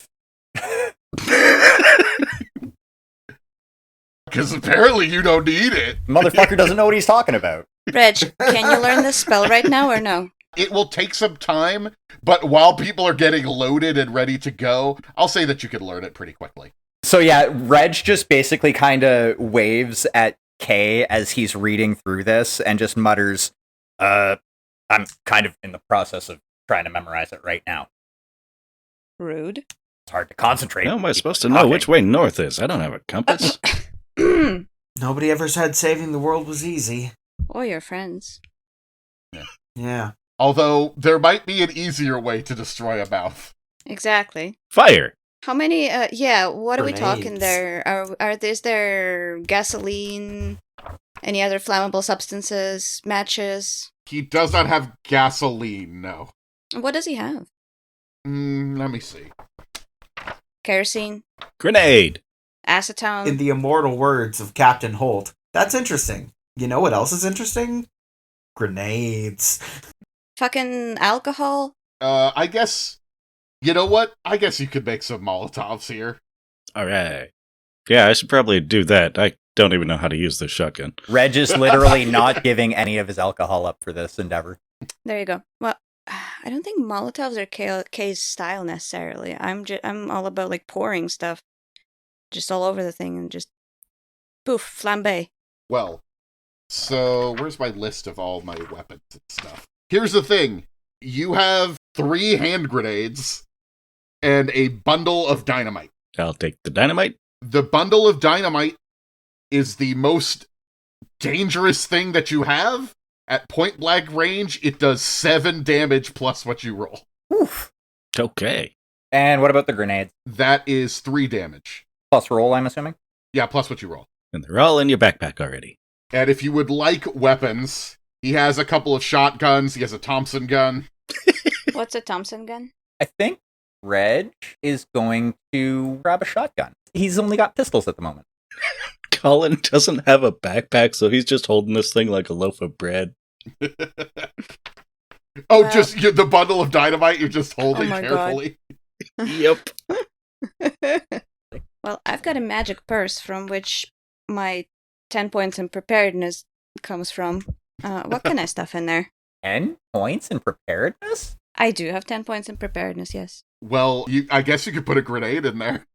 Because apparently you don't need it. Motherfucker doesn't know what he's talking about. Reg, can you learn this spell right now or no? It will take some time, but while people are getting loaded and ready to go, I'll say that you could learn it pretty quickly. So yeah, Reg just basically kind of waves at Kay as he's reading through this and just mutters, I'm kind of in the process of trying to memorize it right now. Rude. It's hard to concentrate. How am I supposed to know which way north is? I don't have a compass. Nobody ever said saving the world was easy. Or your friends. Yeah. Although, there might be an easier way to destroy a mouth. Exactly. Fire! How many? Yeah. What are we talking Grenades. there? Is there gasoline? Any other flammable substances? Matches? He does not have gasoline, no. What does he have? Let me see. Kerosene? Grenade! Acetone? In the immortal words of Captain Holt, that's interesting. You know what else is interesting? Grenades. Fucking alcohol? I guess... You know what? I guess you could make some Molotovs here. Alright. Yeah, I should probably do that. I don't even know how to use this shotgun. Reg is literally not giving any of his alcohol up for this endeavor. There you go. Well, I don't think Molotovs are Kay's style necessarily. I'm all about like pouring stuff just all over the thing and just poof, flambe. Well, so where's my list of all my weapons and stuff? Here's the thing. You have 3 hand grenades and a bundle of dynamite. I'll take the dynamite. The bundle of dynamite is the most dangerous thing that you have. At point blank range, it does 7 damage plus what you roll. Oof. Okay. And what about the grenades? That is 3 damage. Plus roll, I'm assuming? Yeah, plus what you roll. And they're all in your backpack already. And if you would like weapons, he has a couple of shotguns. He has a Thompson gun. What's a Thompson gun? I think Reg is going to grab a shotgun. He's only got pistols at the moment. Collin doesn't have a backpack, so he's just holding this thing like a loaf of bread. Oh, just the bundle of dynamite you're just holding my God. carefully. Yep. Well, I've got a magic purse from which my 10 points in preparedness comes from. What can I stuff in there? 10 points in preparedness? I do have 10 points in preparedness, yes. Well, I guess you could put a grenade in there.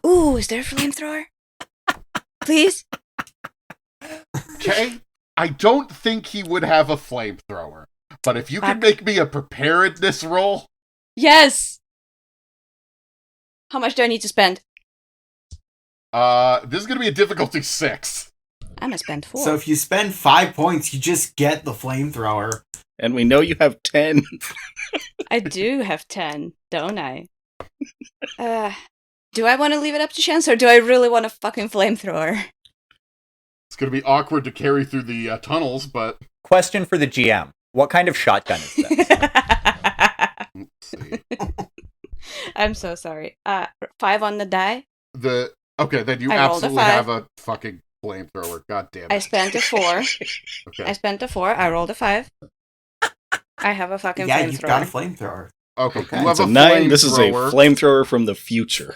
Ooh, is there a flamethrower? Please? Okay? I don't think he would have a flamethrower. But if you could make me a preparedness roll... Yes! How much do I need to spend? This is going to be a difficulty 6. I'm gonna spend 4. So if you spend 5 points, you just get the flamethrower. And we know you have 10. I do have 10, don't I? Do I want to leave it up to chance, or do I really want a fucking flamethrower? It's going to be awkward to carry through the tunnels, but... Question for the GM. What kind of shotgun is this? Let's see. I'm so sorry. 5 on the die. Okay, then you I rolled a absolutely 5. have a fucking flamethrower. God damn it. I spent a 4. Okay. I spent a 4. I rolled a 5. I have a fucking Yeah, flamethrower. you've got a flamethrower. Okay. Okay. You have It's a a 9. This is a flamethrower. flamethrower from the future.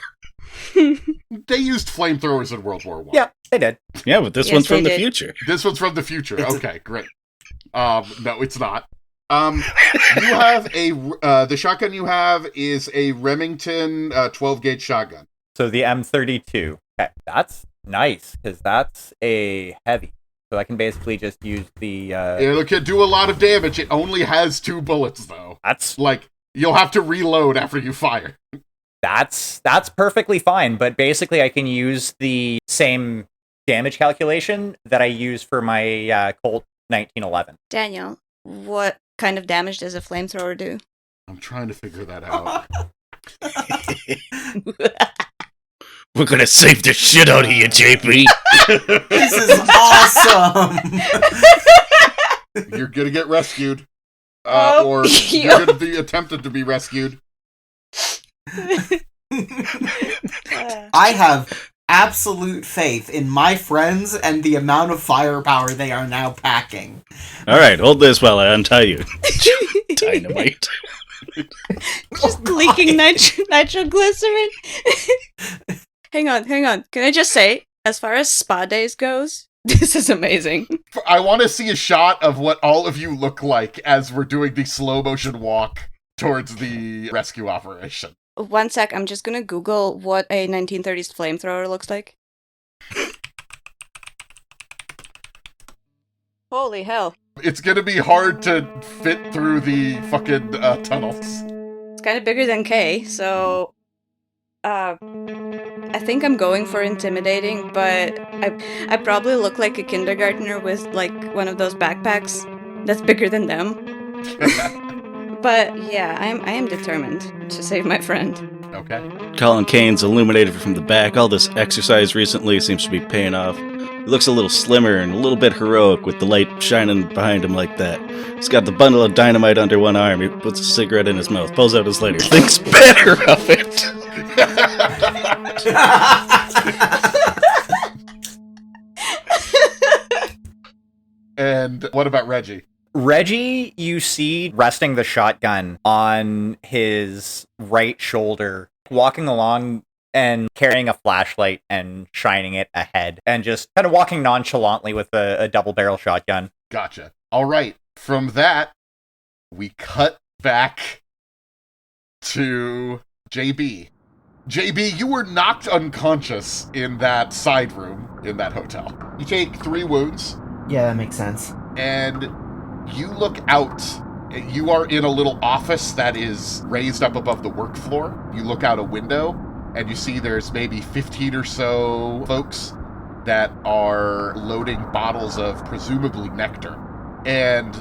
They used flamethrowers in World War One. Yeah, they did. Yeah, but this Yes, one's from they the did. future. This one's from the future. It's Okay, great. No, it's not. You have the shotgun you have is a Remington 12 gauge shotgun. So the M32. Okay, that's nice, because that's a heavy. So I can basically just use the... It can do a lot of damage. It only has 2 bullets, though. That's Like, you'll have to reload after you fire. That's perfectly fine, but basically I can use the same damage calculation that I use for my Colt 1911. Daniel, what kind of damage does a flamethrower do? I'm trying to figure that out. We're gonna save the shit out of you, JP. This is awesome! You're gonna get rescued. Oh, Or yo. you're gonna be attempted to be rescued. I have absolute faith in my friends and the amount of firepower they are now packing. All right, hold this while I untie you. Dynamite. Just leaking nitroglycerin. Hang on. Can I just say, as far as spa days goes, this is amazing. I want to see a shot of what all of you look like as we're doing the slow motion walk towards the rescue operation. 1 sec, I'm just gonna Google what a 1930s flamethrower looks like. Holy hell. It's gonna be hard to fit through the fucking tunnels. It's kind of bigger than K, so... I think I'm going for intimidating, but I probably look like a kindergartner with, like, one of those backpacks that's bigger than them. But, yeah, I am determined to save my friend. Okay. Collin Kane's illuminated from the back. All this exercise recently seems to be paying off. He looks a little slimmer and a little bit heroic with the light shining behind him like that. He's got the bundle of dynamite under one arm. He puts a cigarette in his mouth, pulls out his lighter, thinks better of it. And what about Reggie? Reggie, you see resting the shotgun on his right shoulder, walking along and carrying a flashlight and shining it ahead, and just kind of walking nonchalantly with a double barrel shotgun. Gotcha. All right. From that, we cut back to JB. JB, you were knocked unconscious in that side room in that hotel. You take 3 wounds. Yeah, that makes sense. And you look out. You are in a little office that is raised up above the work floor. You look out a window, and you see there's maybe 15 or so folks that are loading bottles of presumably nectar. And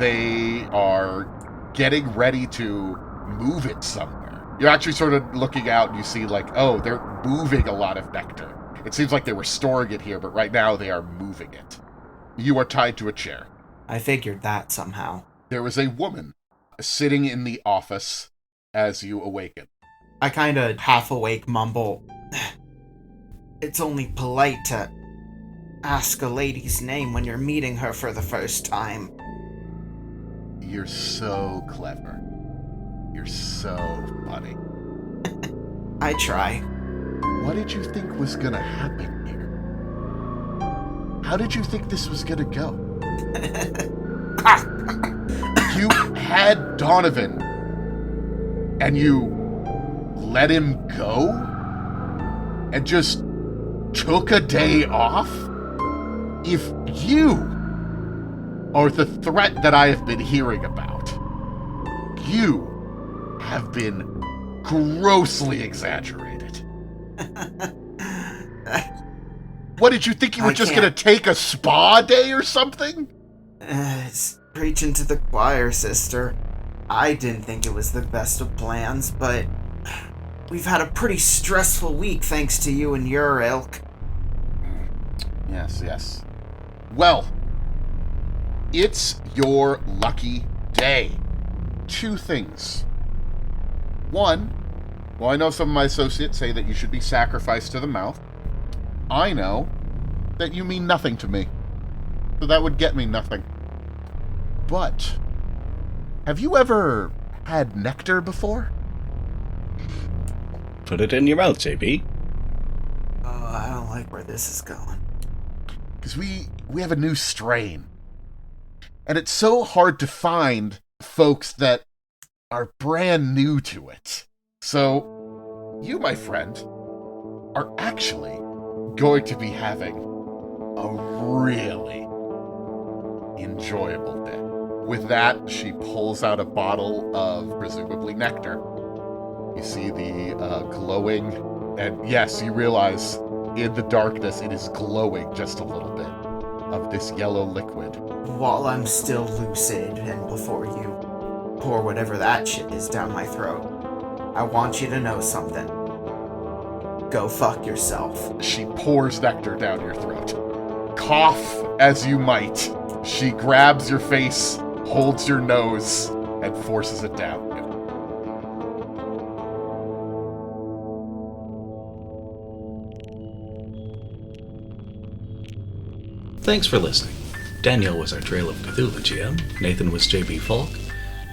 they are getting ready to move it somewhere. You're actually sort of looking out, and you see, like, oh, they're moving a lot of nectar. It seems like they were storing it here, but right now they are moving it. You are tied to a chair. I figured that somehow. There was a woman sitting in the office as you awaken. I kinda half-awake mumble. It's only polite to ask a lady's name when you're meeting her for the first time. You're so clever. You're so funny. I try. What did you think was gonna happen here? How did you think this was gonna go? You had Donovan, and you let him go? And just took a day off? If you are the threat that I have been hearing about, you have been grossly exaggerated. What did you think you were just gonna take a spa day or something? It's preaching to the choir, sister. I didn't think it was the best of plans, but we've had a pretty stressful week thanks to you and your ilk. Yes. Well, it's your lucky day. 2 things. 1, Well, I know some of my associates say that you should be sacrificed to the mouth. I know that you mean nothing to me. So that would get me nothing. But, have you ever had nectar before? Put it in your mouth, JB. Oh, I don't like where this is going. Because we have a new strain. And it's so hard to find folks that are brand new to it. So, you, my friend, are actually going to be having a really enjoyable day. With that, she pulls out a bottle of presumably nectar. You see the glowing, and yes, you realize in the darkness it is glowing just a little bit of this yellow liquid. While I'm still lucid and before you pour whatever that shit is down my throat, I want you to know something. Go fuck yourself. She pours nectar down your throat. Cough as you might. She grabs your face, holds your nose, and forces it down. Thanks for listening. Danielle was our Trail of Cthulhu GM, Nathan was JB Falk,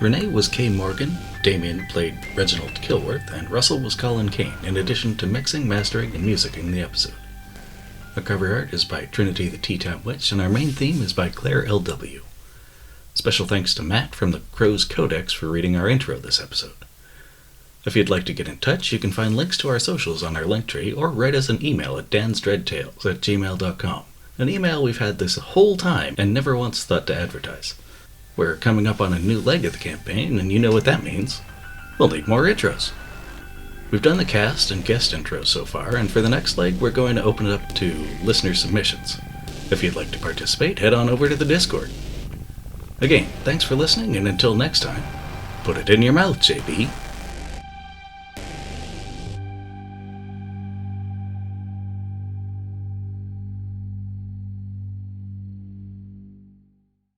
Renee was Kay Morgan, Damien played Reginald Kilworth, and Russell was Collin Kane, in addition to mixing, mastering, and musicking the episode. Our cover art is by Trinity the Tea Time Witch, and our main theme is by Claire L.W. Special thanks to Matt from the Crow's Codex for reading our intro this episode. If you'd like to get in touch, you can find links to our socials on our Linktree, or write us an email at dansdreadtales@gmail.com. An email we've had this whole time and never once thought to advertise. We're coming up on a new leg of the campaign, and you know what that means. We'll need more intros. We've done the cast and guest intros so far, and for the next leg, we're going to open it up to listener submissions. If you'd like to participate, head on over to the Discord. Again, thanks for listening, and until next time, put it in your mouth, JB.